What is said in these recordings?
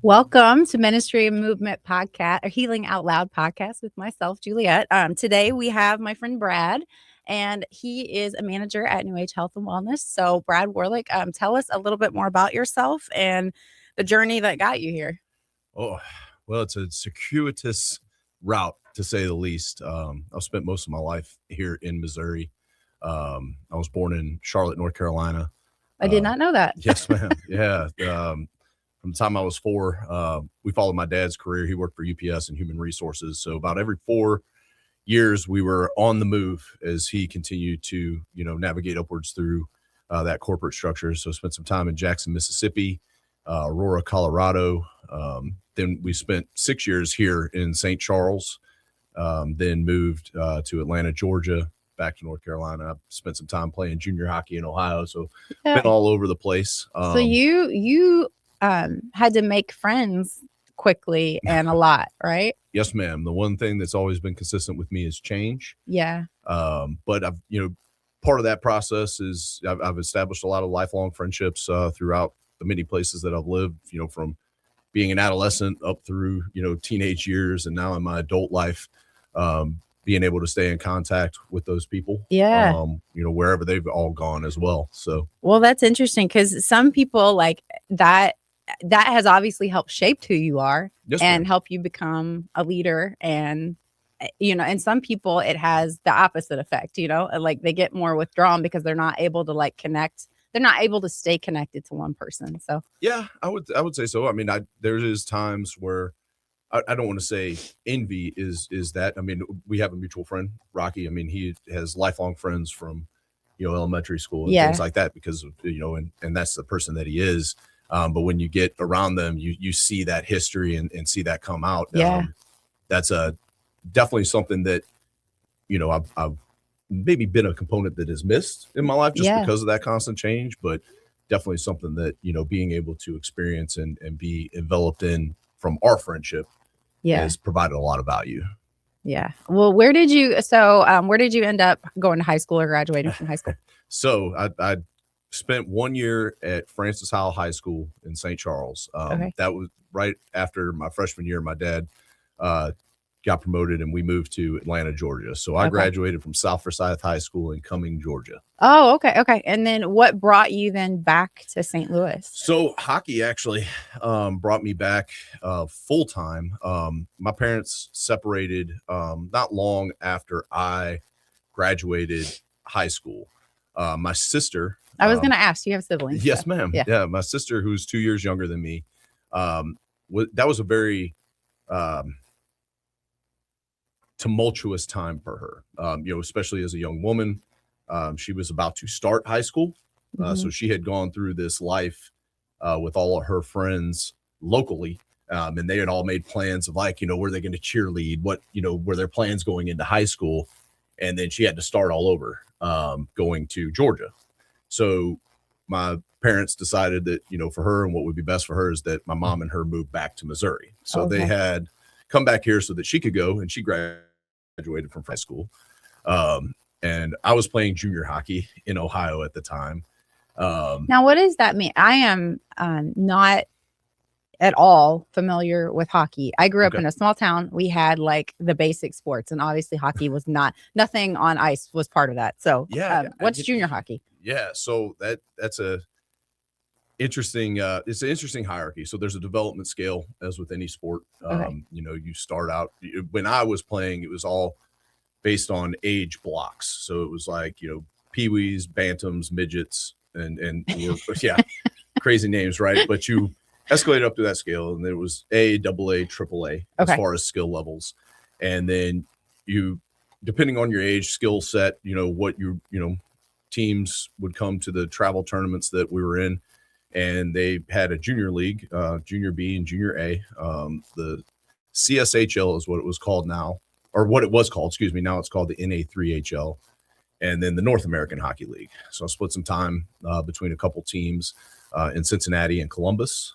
Welcome to Ministry and Movement Podcast, or Healing Out Loud podcast with myself, Juliet. Today we have my friend Brad, and he is a manager at Neuage Health and Wellness. So, Brad Warlick, tell us a little bit more about yourself and the journey that got you here. Oh, well, it's a circuitous route, to say the least. I've spent most of my life here in Missouri. I was born in Charlotte, North Carolina. I did not know that. Yes, ma'am. Yeah. From the time I was 4, we followed my dad's career. He worked for UPS and Human Resources. So about every 4 years, we were on the move as he continued to, navigate upwards through that corporate structure. So spent some time in Jackson, Mississippi, Aurora, Colorado. Then we spent 6 years here in St. Charles, then moved to Atlanta, Georgia, back to North Carolina. I spent some time playing junior hockey in Ohio. So been all over the place. So you had to make friends quickly and a lot, right? Yes, ma'am. The one thing that's always been consistent with me is change. Yeah. But I've, part of that process is I've established a lot of lifelong friendships throughout the many places that I've lived, from being an adolescent up through, teenage years, and now in my adult life, being able to stay in contact with those people. Yeah. Wherever they've all gone as well. So, well, that's interesting because some people like that has obviously helped shape who you are. Yes, and ma'am. help you become a leader. And, and some people, it has the opposite effect, like they get more withdrawn because they're not able to connect. They're not able to stay connected to one person. So, yeah, I would say so. I mean, there is times where I don't want to say envy is that. I mean, we have a mutual friend, Rocky. I mean, he has lifelong friends from, elementary school and things like that because of, and that's the person that he is. But when you get around them, you see that history and see that come out. Yeah. That's definitely something that, I've maybe been a component that is missed in my life just because of that constant change, but definitely something that, being able to experience and be enveloped in from our friendship has provided a lot of value. Yeah. Well, where did you end up going to high school or graduating from high school? So I spent 1 year at Francis Howell High School in St. Charles. That was right after my freshman year. My dad got promoted and we moved to Atlanta, Georgia. So I graduated from South Forsyth High School in Cumming, Georgia. Oh, okay. Okay. And then what brought you then back to St. Louis? So hockey actually brought me back full time. My parents separated not long after I graduated high school. My sister, I was going to ask, you have siblings? Yes, ma'am. Yeah. My sister, who's 2 years younger than me, that was a very tumultuous time for her, especially as a young woman. She was about to start high school. So she had gone through this life with all of her friends locally. And they had all made plans of where they're going to cheerlead, were their plans going into high school. And then she had to start all over going to Georgia. So my parents decided that, for her and what would be best for her is that my mom and her moved back to Missouri. So they had come back here so that she could go, and she graduated from high school. And I was playing junior hockey in Ohio at the time. Now, what does that mean? I am not at all familiar with hockey. I grew up in a small town. We had the basic sports, and obviously hockey was nothing on ice was part of that. So what's junior hockey? Yeah. So that's interesting. It's an interesting hierarchy. So there's a development scale as with any sport. You start out, when I was playing, it was all based on age blocks. So it was peewees, bantams, midgets, and crazy names, right? But you escalated up to that scale, and there was A, AA, AAA as far as skill levels. And then you, depending on your age, skill set, what teams would come to the travel tournaments that we were in. And they had a junior league, junior B and junior A. The CSHL is what it was called now, or what it was called, excuse me. Now it's called the NA3HL, and then the North American Hockey League. So I split some time between a couple teams in Cincinnati and Columbus,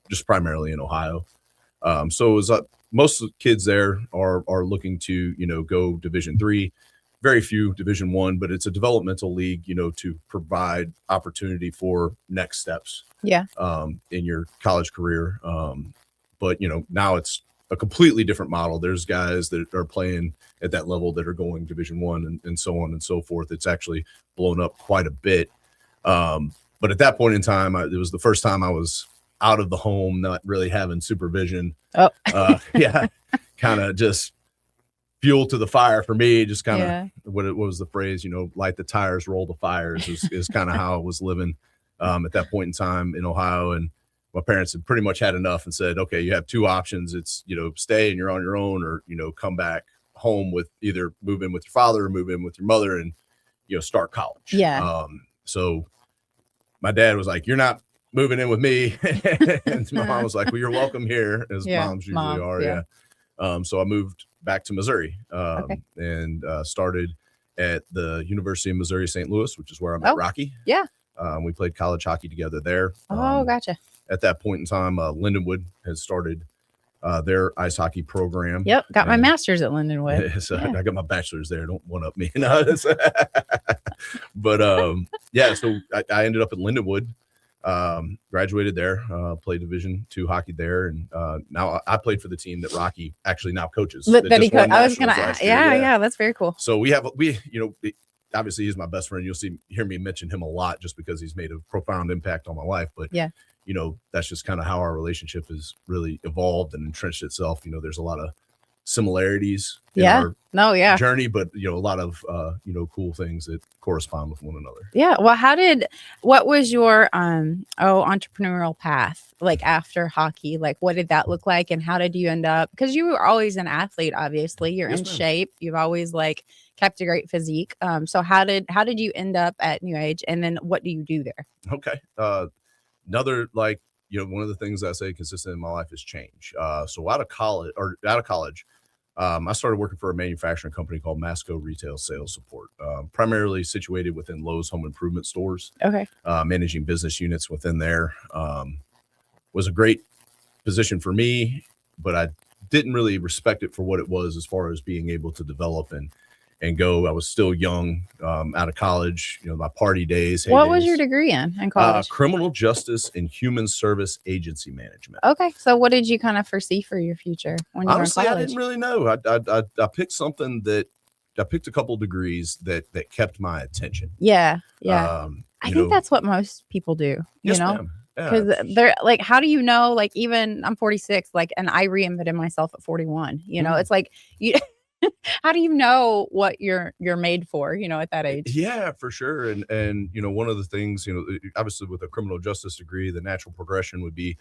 just primarily in Ohio. So it was most of the kids there are looking to, go Division III. very few Division I, but it's a developmental league, to provide opportunity for next steps in your college career. But now it's a completely different model. There's guys that are playing at that level that are going Division I and so on and so forth. It's actually blown up quite a bit. But at that point in time, it was the first time I was out of the home, not really having supervision. Kind of just fuel to the fire for me. Just kind of what was the phrase, light the tires, roll the fires is kind of how I was living at that point in time in Ohio. And my parents had pretty much had enough and said, okay, you have two options. It's, stay and you're on your own, or, come back home with either move in with your father or move in with your mother and, start college. So my dad was like, you're not moving in with me. And my mom was like, well, you're welcome here, as moms usually are. So I moved back to Missouri and started at the University of Missouri, St. Louis, which is where I met Rocky. We played college hockey together there. Gotcha. At that point in time, Lindenwood has started their ice hockey program. Got my master's at Lindenwood. So I got my bachelor's there. Don't one up me. But so I ended up at Lindenwood, graduated there, played Division II hockey there, and now I played for the team that Rocky actually now coaches. I was gonna, that's very cool. So we obviously he's my best friend. You'll hear me mention him a lot just because he's made a profound impact on my life. But that's just kind of how our relationship has really evolved and entrenched itself. There's a lot of similarities in our journey, but a lot of cool things that correspond with one another. Well, what was your entrepreneurial path like after hockey? Like, what did that look like, and how did you end up, because you were always an athlete, obviously you're in shape, you've always like kept a great physique, so how did you end up at Neuage, and then what do you do there? Okay. Another, one of the things I say consistent in my life is change. So out of college, I started working for a manufacturing company called Masco Retail Sales Support, primarily situated within Lowe's home improvement stores. Managing business units within there was a great position for me, but I didn't really respect it for what it was as far as being able to develop and go. I was still young, out of college, my party days. What was your degree in college? Criminal justice and human service agency management. Okay. So what did you kind of foresee for your future when you Honestly, were in college? I didn't really know. I picked something I picked a couple degrees that kept my attention. I think that's what most people do, you know? Because they're like, how do you know, like, even I'm 46, like, and I reinvented myself at 41, it's like, how do you know what you're made for, at that age? Yeah, for sure. And one of the things, obviously with a criminal justice degree, the natural progression would be,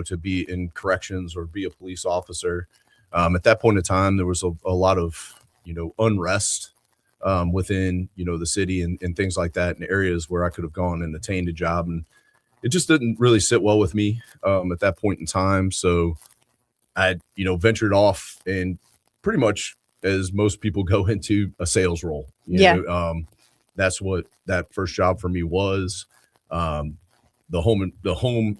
to be in corrections or be a police officer. At that point in time, there was a lot of, unrest within, the city and things like that, in areas where I could have gone and attained a job. And it just didn't really sit well with me at that point in time. So I, ventured off, and pretty much, as most people, go into a sales role. That's what that first job for me was. The home,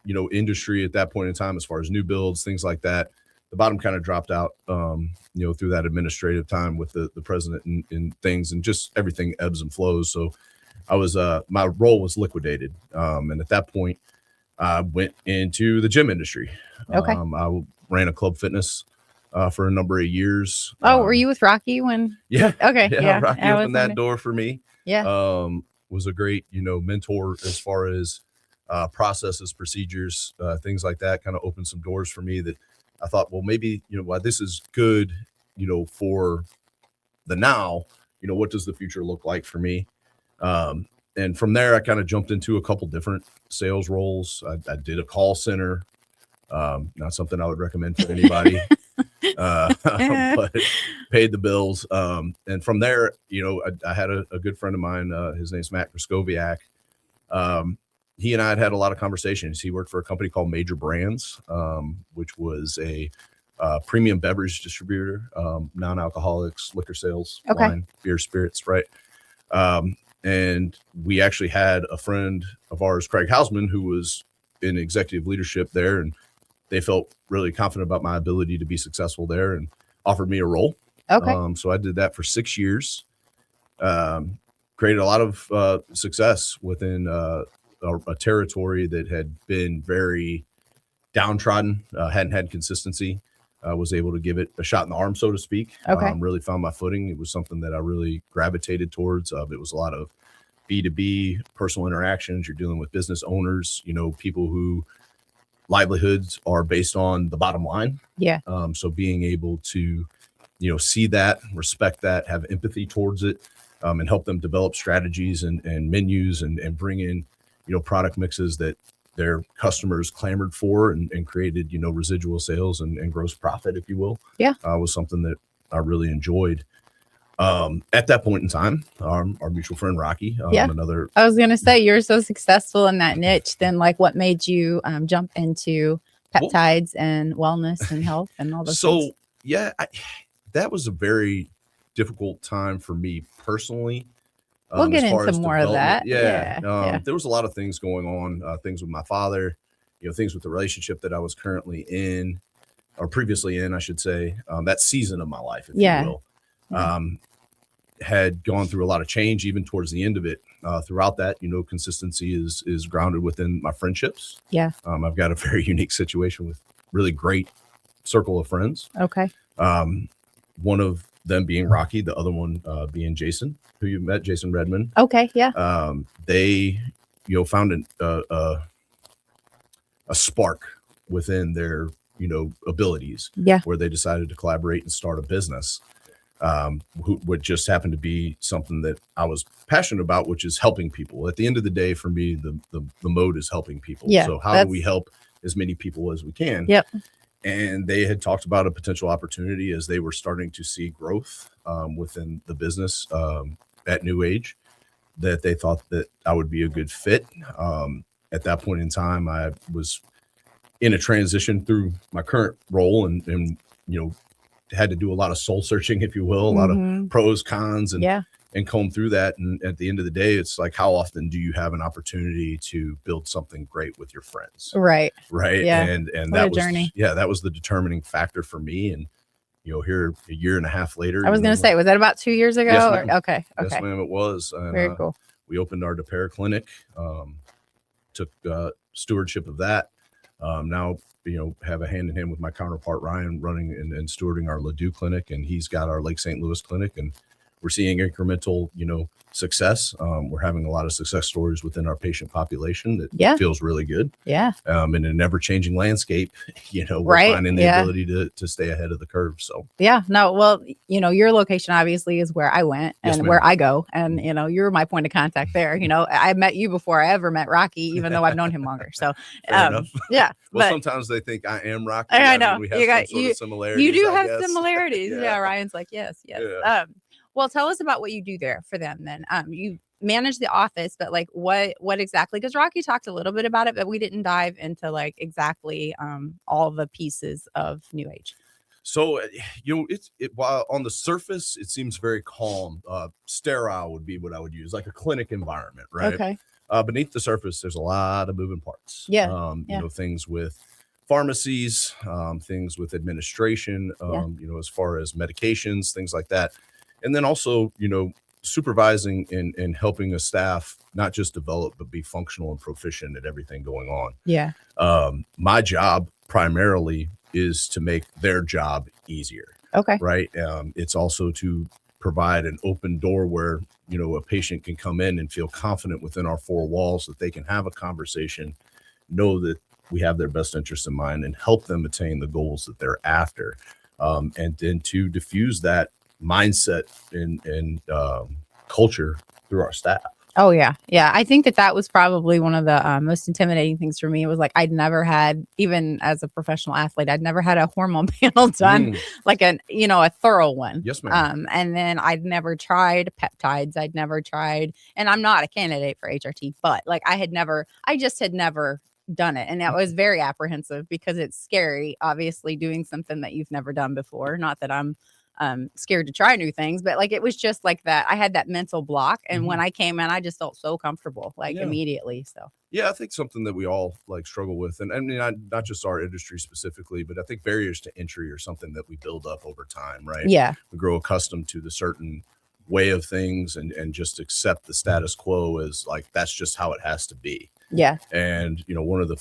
industry at that point in time, as far as new builds, things like that, the bottom kind of dropped out, through that administrative time with the president and things, and just everything ebbs and flows. So I was, my role was liquidated. And at that point, I went into the gym industry. I ran a club fitness for a number of years. Were you with Rocky when? Rocky opened that door for me. Was a great, mentor as far as processes, procedures, things like that. Kind of opened some doors for me that I thought, well, maybe, this is good, for the now, what does the future look like for me? And from there, I kind of jumped into a couple different sales roles. I did a call center. Not something I would recommend for anybody, but paid the bills. And from there, I had a good friend of mine, his name's Matt Kraskowiak. He and I had a lot of conversations. He worked for a company called Major Brands, which was a premium beverage distributor, non-alcoholics, liquor sales, wine, beer, spirits, right? And we actually had a friend of ours, Craig Hausman, who was in executive leadership there, and they felt really confident about my ability to be successful there and offered me a role. Okay. So I did that for 6 years. Created a lot of success within a territory that had been very downtrodden, hadn't had consistency. Was able to give it a shot in the arm, so to speak. Okay. Really found my footing. It was something that I really gravitated towards. It was a lot of B2B personal interactions. You're dealing with business owners, people who livelihoods are based on the bottom line. Yeah. So being able to, see that, respect that, have empathy towards it, and help them develop strategies and menus and bring in, product mixes that their customers clamored for and created, residual sales and gross profit, if you will. Yeah. Was something that I really enjoyed. At that point in time, our mutual friend Rocky, another. I was gonna say, you're so successful in that niche. Then, like, what made you jump into peptides and wellness and health and all those things? Yeah, that was a very difficult time for me personally. We'll get into more of that. Yeah. There was a lot of things going on, things with my father, things with the relationship that I was currently in, or previously in, I should say, that season of my life, if you will. Had gone through a lot of change, even towards the end of it. Throughout that, consistency is grounded within my friendships. Yeah. I've got a very unique situation with really great circle of friends. Okay. One of them being Rocky, the other one being Jason, who you met, Jason Redmond. Okay. Yeah. They, found a spark within their, abilities. Yeah. Where they decided to collaborate and start a business. Who would just happen to be something that I was passionate about, which is helping people. At the end of the day, for me, the mode is helping people. Yeah, so how do we help as many people as we can? Yep. And they had talked about a potential opportunity as they were starting to see growth within the business at Neuage, that they thought that I would be a good fit. At that point in time, I was in a transition through my current role and had to do a lot of soul searching, if you will, a lot of pros, cons, and comb through that. And at the end of the day, it's like, how often do you have an opportunity to build something great with your friends? Right. Yeah. And what that a was journey. That was the determining factor for me. And here a year and a half later, I was going to say, was that about 2 years ago? Yes, ma'am. Okay. Yes, ma'am, it was. And, very cool. We opened our DePere clinic, took stewardship of that. Now, have a hand in hand with my counterpart, Ryan, running and stewarding our Ladue clinic, and he's got our Lake St. Louis clinic, and we're seeing incremental, success. We're having a lot of success stories within our patient population that feels really good. Yeah. In a never changing landscape, we're finding the ability to stay ahead of the curve. So, no, well, your location obviously is where I went and where I go. And, you're my point of contact there. I met you before I ever met Rocky, even though I've known him longer. So, yeah. Well, sometimes they think I am Rocky. I know. We have some sort of similarities. You do have similarities. Yeah. Ryan's like, yes. Yeah. Well, tell us about what you do there for them then. You manage the office, but like what exactly? Because Rocky talked a little bit about it, but we didn't dive into like exactly all the pieces of Neuage. So, while on the surface, it seems very calm. Sterile would be what I would use, like a clinic environment, right? Okay. Beneath the surface, there's a lot of moving parts. Yeah. Things with pharmacies, things with administration, as far as medications, things like that. And then also, supervising and helping a staff not just develop, but be functional and proficient at everything going on. Yeah. My job primarily is to make their job easier. Okay. Right. It's also to provide an open door where, a patient can come in and feel confident within our four walls that they can have a conversation, know that we have their best interest in mind, and help them attain the goals that they're after. And then to diffuse that mindset and culture through our staff. Oh yeah. I think that was probably one of the most intimidating things for me. It was like I'd never had, even as a professional athlete, I'd never had a hormone panel done, like a thorough one. Yes, ma'am. And then I'd never tried peptides. I'd never tried, and I'm not a candidate for HRT, but like I just had never done it, and that was very apprehensive because it's scary, obviously, doing something that you've never done before. Not that I'm scared to try new things, but like, it was just like that. I had that mental block. And when Mhm. I came in, I just felt so comfortable, like Yeah. immediately. So Yeah, I think something that we all like struggle with, and I mean, not just our industry specifically, but I think barriers to entry are something that we build up over time, right? yeah, We grow accustomed to the certain way of things and just accept the status quo as like that's just how it has to be. yeah, And one of the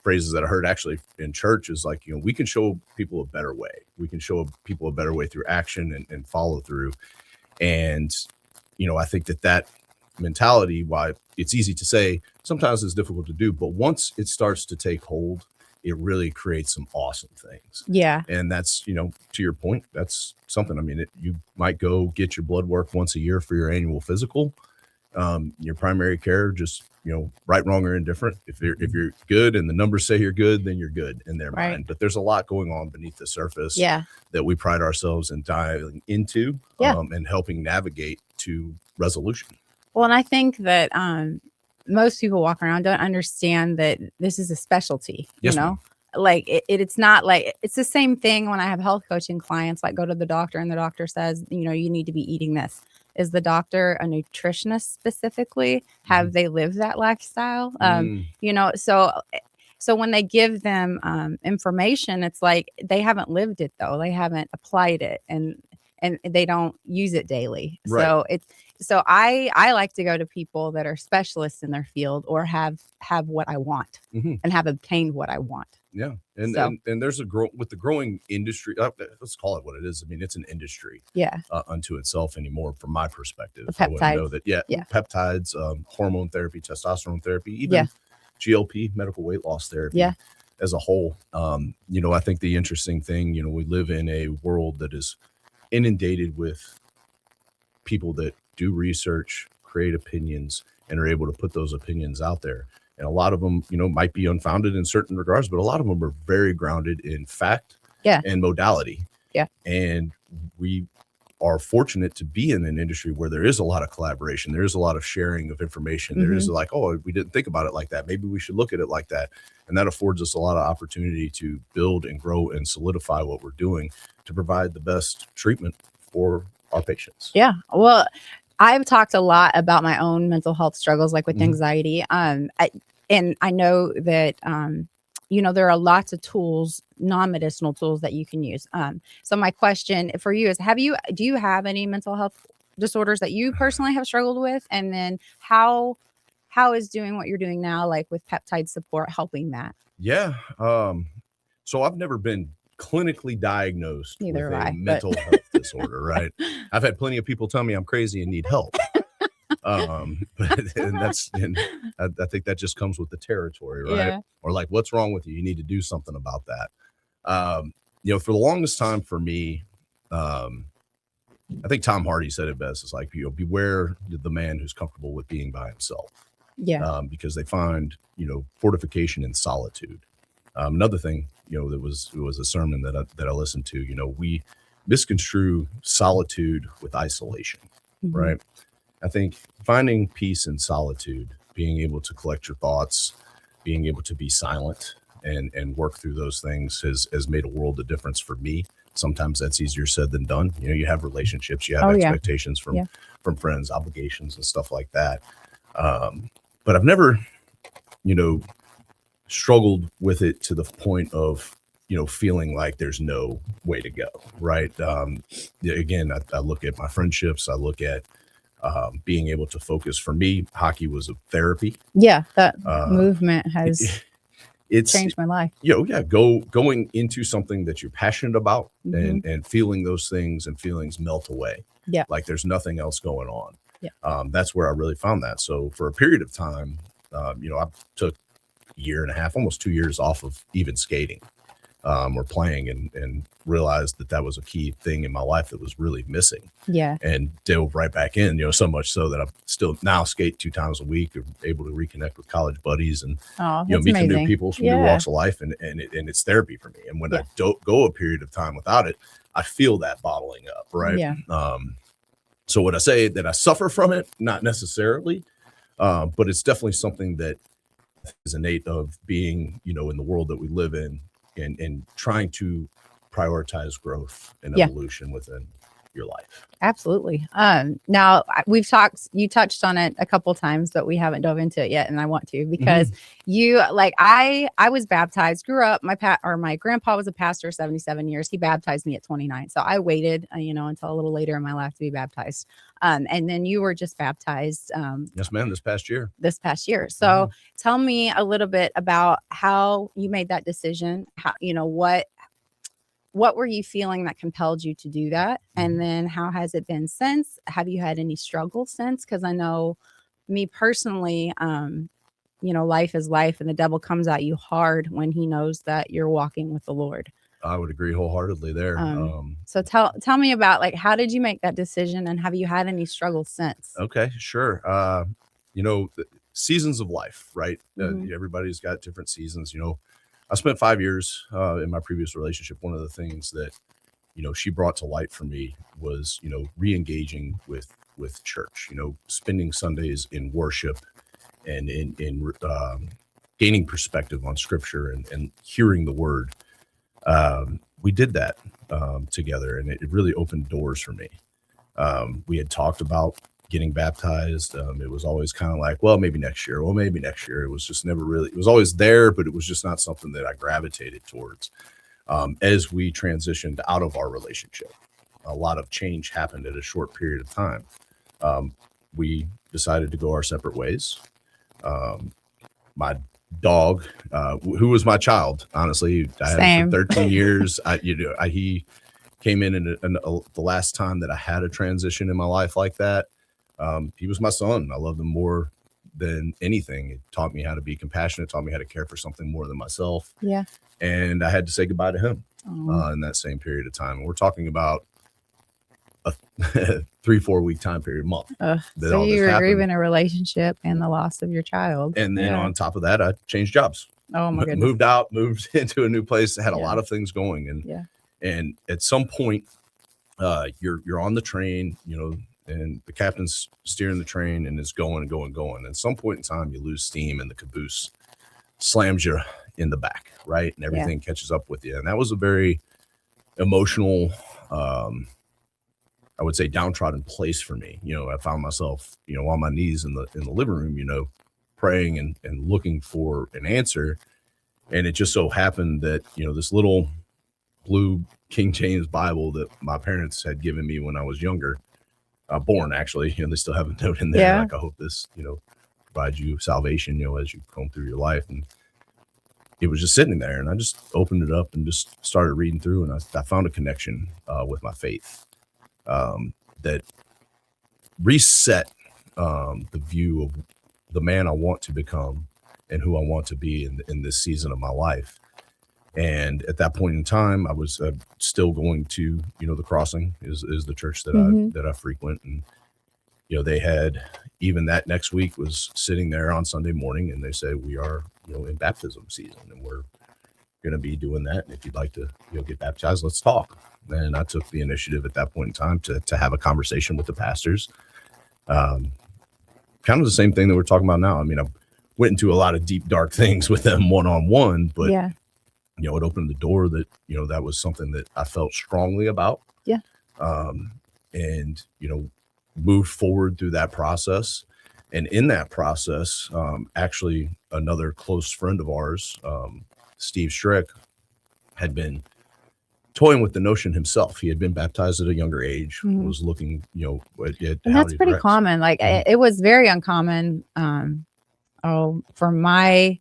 phrases that I heard actually in church is like, we can show people a better way. We can show people a better way through action and follow through. And I think that mentality, why it's easy to say, sometimes it's difficult to do, but once it starts to take hold, it really creates some awesome things. yeah, And that's, to your point, that's something. I mean, you might go get your blood work once a year for your annual physical. Your primary care, just, right, wrong, or indifferent. If you're good and the numbers say you're good, then you're good in their right. mind. But there's a lot going on beneath the surface Yeah, that we pride ourselves in diving into, Yeah. and helping navigate to resolution. well, and I think that most people walk around don't understand that this is a specialty. Yes, ma'am. Like it's not like it's the same thing when I have health coaching clients. Like, go to the doctor and the doctor says, you need to be eating this. Is the doctor a nutritionist specifically? Have they lived that lifestyle? Mm, So when they give them information, it's like they haven't lived it though. They haven't applied it, and they don't use it daily. right. So I like to go to people that are specialists in their field or have what I want Mhm. and have obtained what I want. Yeah. And, So- and there's with the growing industry, let's call it what it is. I mean, it's an industry Yeah. unto itself anymore, from my perspective. The I wouldn't know peptides. that. Yeah. Peptides, hormone therapy, testosterone therapy, even Yeah. GLP, medical weight loss therapy. Yeah. As a whole. I think the interesting thing, we live in a world that is inundated with people that do research, create opinions, and are able to put those opinions out there. And a lot of them, might be unfounded in certain regards, but a lot of them are very grounded in fact Yeah. and modality. Yeah. And we are fortunate to be in an industry where there is a lot of collaboration. There is a lot of sharing of information. There is like, oh, we didn't think about it like that. Maybe we should look at it like that. And that affords us a lot of opportunity to build and grow and solidify what we're doing to provide the best treatment for our patients. Yeah. Well, I've talked a lot about my own mental health struggles, like with Mhm. anxiety. And I know that, there are lots of tools, non-medicinal tools that you can use. So my question for you is, do you have any mental health disorders that you personally have struggled with? And then how is doing what you're doing now, like with peptide support, helping that? Yeah. So I've never been clinically diagnosed Neither with have a I, but- mental health disorder, right? I've had plenty of people tell me I'm crazy and need help. And I think that just comes with the territory, right? Yeah. Or like, what's wrong with you? You need to do something about that. For the longest time for me, I think Tom Hardy said it best. It's like, beware the man who's comfortable with being by himself. Yeah. Because they find, fortification in solitude. Another thing, it was a sermon that I listened to. We misconstrue solitude with isolation, Mhm. right? I think finding peace in solitude, being able to collect your thoughts, being able to be silent and work through those things has made a world of difference for me. Sometimes that's easier said than done. You have relationships, you have expectations from friends, obligations, and stuff like that. But I've never, struggled with it to the point of, feeling like there's no way to go. Right. Again, I look at my friendships. I look at being able to focus. For me, hockey was a therapy. Yeah. That movement has it's changed my life. Going into something that you're passionate about and feeling those things and feelings melt away. Yeah. Like there's nothing else going on. Yeah. That's where I really found that. So for a period of time, I took a year and a half, almost 2 years off of even skating or playing and realized that was a key thing in my life that was really missing. Yeah. And dove right back in, so much so that I still now skate 2 times a week, able to reconnect with college buddies and meet some new people from new walks of life, and it's therapy for me. And when I don't go a period of time without it, I feel that bottling up, right? Yeah. So would I say that I suffer from it? Not necessarily, but it's definitely something that is innate of being, in the world that we live in and trying to prioritize growth and evolution within. your life. Absolutely. Now you touched on it a couple times, but we haven't dove into it yet. And I want to, because I was baptized, grew up, my grandpa was a pastor 77 years. He baptized me at 29. So I waited, until a little later in my life to be baptized. And then you were just baptized. Yes, ma'am. This past year. So tell me a little bit about how you made that decision. How, what were you feeling that compelled you to do that? And then how has it been since? Have you had any struggles since? Because I know me personally, life is life, and the devil comes at you hard when he knows that you're walking with the Lord. I would agree wholeheartedly there. So tell me about, how did you make that decision, and have you had any struggles since? Okay, sure. The seasons of life, right? Everybody's got different seasons. I spent 5 years in my previous relationship. One of the things that, she brought to light for me was, re-engaging with church, spending Sundays in worship and in gaining perspective on scripture and hearing the word. We did that together, and it really opened doors for me. We had talked about getting baptized. It was always kind of like, well, maybe next year. It was just never really, it was always there, but it was just not something that I gravitated towards. As we transitioned out of our relationship, a lot of change happened at a short period of time. We decided to go our separate ways. My dog, who was my child, honestly, I had him for 13 years. He came in the last time that I had a transition in my life like that. He was my son. I loved him more than anything. It taught me how to be compassionate, taught me how to care for something more than myself. Yeah. And I had to say goodbye to him in that same period of time. And we're talking about a 3-4 week time period, month. So you were grieving a relationship and the loss of your child. And then on top of that, I changed jobs. Oh my goodness. Moved into a new place, had a lot of things going. And at some point, you're on the train, and the captain's steering the train and it's going. At some point in time, you lose steam and the caboose slams you in the back, right? And everything catches up with you. And that was a very emotional, I would say, downtrodden place for me. I found myself, on my knees in the living room, praying and looking for an answer. And it just so happened that, this little blue King James Bible that my parents had given me when I was younger, born actually, they still have a note in there. Like, I hope this, provides you salvation, as you come through your life. And it was just sitting there, and I just opened it up and just started reading through, and I found a connection with my faith that reset the view of the man I want to become and who I want to be in this season of my life. And at that point in time, I was still going to, the Crossing is the church that I frequent. And, they had, even that next week, was sitting there on Sunday morning, and they said, we are, in baptism season, and we're going to be doing that. And if you'd like to, get baptized, let's talk. And I took the initiative at that point in time to have a conversation with the pastors. Kind of the same thing that we're talking about now. I mean, I went into a lot of deep, dark things with them one-on-one, but it opened the door that, that was something that I felt strongly about. Yeah. And, moved forward through that process. And in that process, actually another close friend of ours, Steve Strick, had been toying with the notion himself. He had been baptized at a younger age, was looking, at and that's pretty common. Like it was very uncommon. For my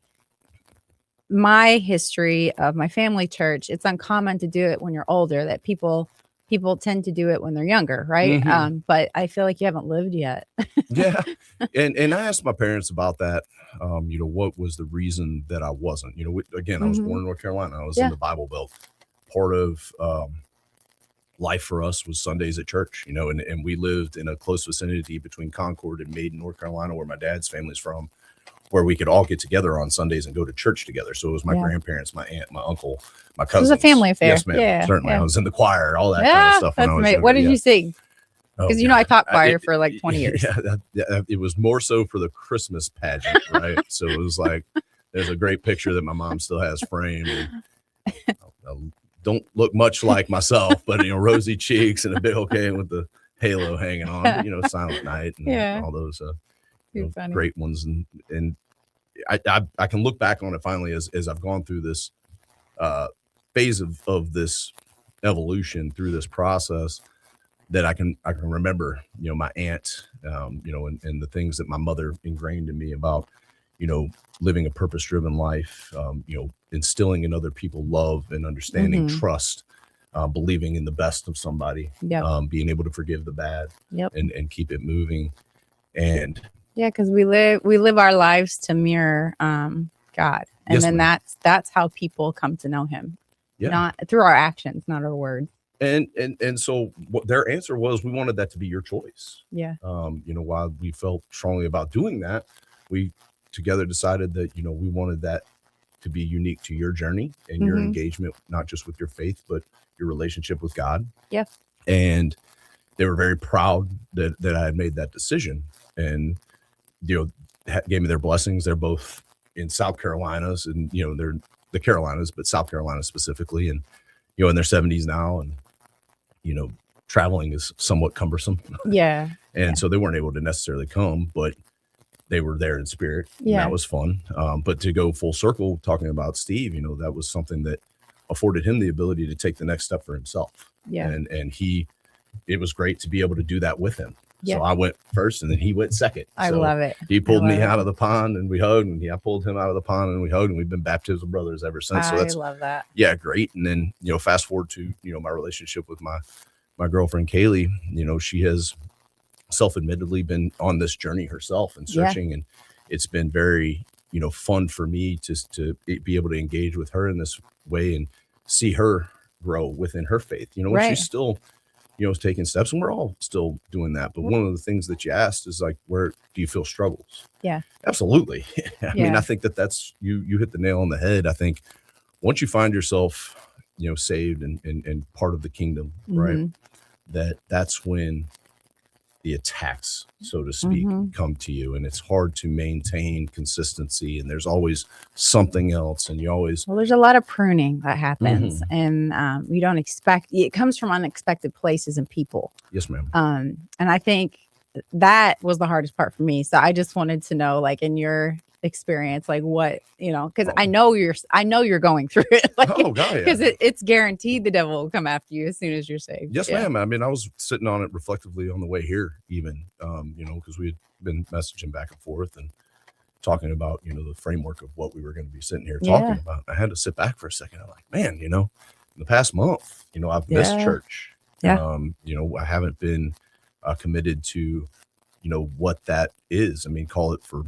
history of my family church, it's uncommon to do it when you're older, that people tend to do it when they're younger. Right. But I feel like you haven't lived yet. Yeah. And I asked my parents about that. What was the reason that I wasn't, again, I was born in North Carolina. I was in the Bible Belt. Part of life for us was Sundays at church, and we lived in a close vicinity between Concord and Maiden, North Carolina, where my dad's family's from, where we could all get together on Sundays and go to church together. So it was my grandparents, my aunt, my uncle, my cousins. It was a family affair. Yes, ma'am. Yeah, certainly. I was in the choir, all that kind of stuff. That's amazing. What did you sing? Because I taught choir for like 20 years. It was more so for the Christmas pageant, right? So it was like, there's a great picture that my mom still has framed. And don't look much like myself, but rosy cheeks and a big cane with the halo hanging on. But, Silent Night and all those great ones, and I can look back on it finally as I've gone through this phase of this evolution through this process, that I can remember, my aunt, and the things that my mother ingrained in me about, living a purpose-driven life, instilling in other people love and understanding, trust, believing in the best of somebody, being able to forgive the bad, and keep it moving. And because we live our lives to mirror God, and then that's how people come to know Him, not through our actions, not our words. And so what their answer was, we wanted that to be your choice. While we felt strongly about doing that, we together decided that, we wanted that to be unique to your journey and your engagement, not just with your faith, but your relationship with God. And they were very proud that I had made that decision, and, gave me their blessings. They're both in South Carolinas, and, they're the Carolinas, but South Carolina specifically, and, in their 70s now, and, traveling is somewhat cumbersome. And so they weren't able to necessarily come, but they were there in spirit. And that was fun. But to go full circle, talking about Steve, that was something that afforded him the ability to take the next step for himself. And it was great to be able to do that with him. So I went first, and then he went second. I love it. He pulled me out of the pond, and we hugged, and I pulled him out of the pond, and we hugged, and we've been baptism brothers ever since. So that's, I love that. Yeah, great. And then, fast forward to, my relationship with my girlfriend, Kaylee, she has self-admittedly been on this journey herself and searching. And it's been very, fun for me to be able to engage with her in this way and see her grow within her faith, she's still, taking steps, and we're all still doing that. But one of the things that you asked is like, where do you feel struggles? Absolutely. I mean, I think that's, you hit the nail on the head. I think once you find yourself, saved and part of the kingdom, right, that's when the attacks, so to speak, come to you, and it's hard to maintain consistency, and there's always something else, and there's a lot of pruning that happens, and you don't expect it. Comes from unexpected places and people. Yes, ma'am. And I think that was the hardest part for me. So I just wanted to know, like, in your experience, like, what, because I know you're going through it, like, because it's guaranteed the devil will come after you as soon as you're saved. Yes, ma'am. I mean, I was sitting on it reflectively on the way here, even, because we had been messaging back and forth and talking about, the framework of what we were going to be sitting here talking about. I had to sit back for a second. I'm like, man, in the past month, I've missed church. I haven't been committed to, what that is. I mean, call it, for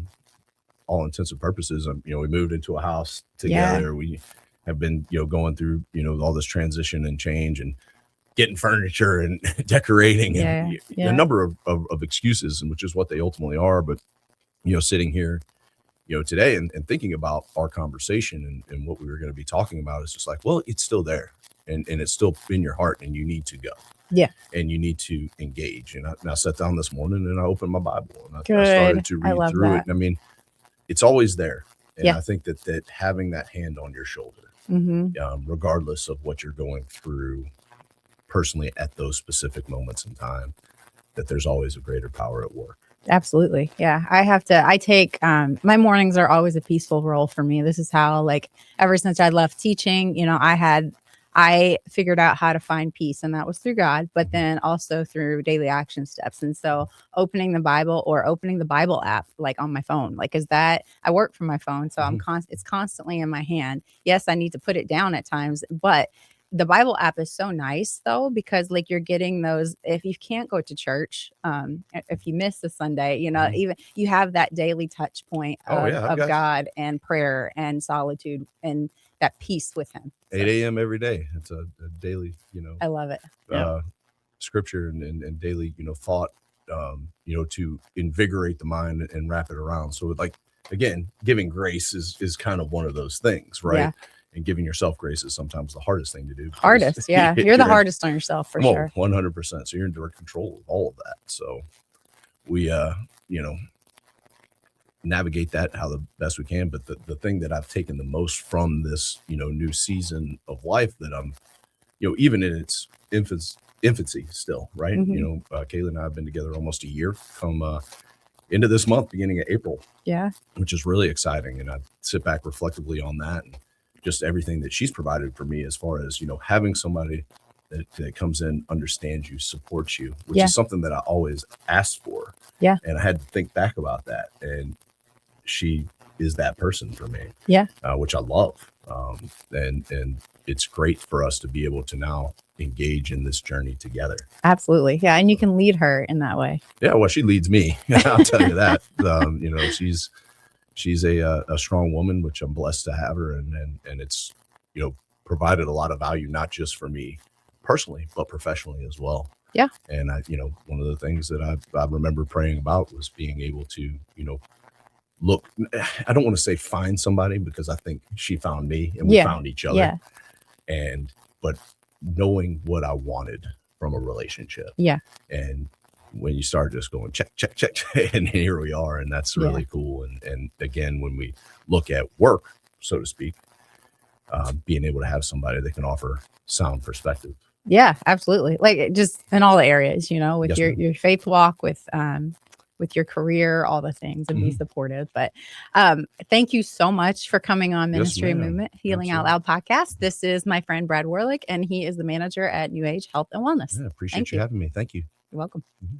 all intents and purposes, we moved into a house together. We have been, going through, all this transition and change and getting furniture and decorating and a number of excuses, and which is what they ultimately are. But, sitting here, today and thinking about our conversation and what we were going to be talking about, is just like, well, it's still there, and it's still in your heart, and you need to go. And you need to engage. And I sat down this morning and I opened my Bible, and I started to read through it. And I mean, it's always there. And I think that having that hand on your shoulder, regardless of what you're going through personally at those specific moments in time, that there's always a greater power at work. Absolutely. Yeah. I take, my mornings are always a peaceful role for me. This is how, like, ever since I left teaching, I figured out how to find peace, and that was through God, but then also through daily action steps. And so opening the Bible, or opening the Bible app, like, on my phone, like, I work from my phone. So it's constantly in my hand. Yes, I need to put it down at times, but the Bible app is so nice, though, because, like, you're getting those, if you can't go to church, if you miss a Sunday, even you have that daily touch point of God and prayer and solitude and that peace with Him. 8 a.m. every day. It's a daily, I love it. Scripture and daily, thought, to invigorate the mind and wrap it around. So, like, again, giving grace is kind of one of those things, right? And giving yourself grace is sometimes the hardest thing to do. Hardest, yeah. You're the hardest on yourself, for sure. 100%. So you're in direct control of all of that. So we, navigate that how the best we can. But the thing that I've taken the most from this, new season of life that I'm even in its infancy still, right? Mhm. Kayla and I have been together almost a year come into this month, beginning of April. Yeah. Which is really exciting. And I sit back reflectively on that and just everything that she's provided for me as far as, having somebody that comes in, understands you, supports you, which Yeah. is something that I always asked for. Yeah. And I had to think back about that. And she is that person for me. Yeah. Which I love. And it's great for us to be able to now engage in this journey together. Absolutely. Yeah. And you can lead her in that way. Yeah. Well, she leads me. I'll tell you that. She's a strong woman, which I'm blessed to have her. And it's, provided a lot of value, not just for me personally, but professionally as well. Yeah. And one of the things that I remember praying about was being able to, look, I don't want to say find somebody, because I think she found me and we found each other. Yeah. But knowing what I wanted from a relationship. Yeah. And when you start just going check, and here we are, and that's really cool. And again, when we look at work, so to speak, being able to have somebody that can offer sound perspective. Yeah, absolutely. Like just in all the areas, with Yes, your faith walk, with your career, all the things, and be supportive. But thank you so much for coming on Ministry and Movement Healing Out Loud podcast. This is my friend Brad Warlick, and he is the manager at Neuage Health and Wellness. Yeah, appreciate you having me. Thank you. You're welcome.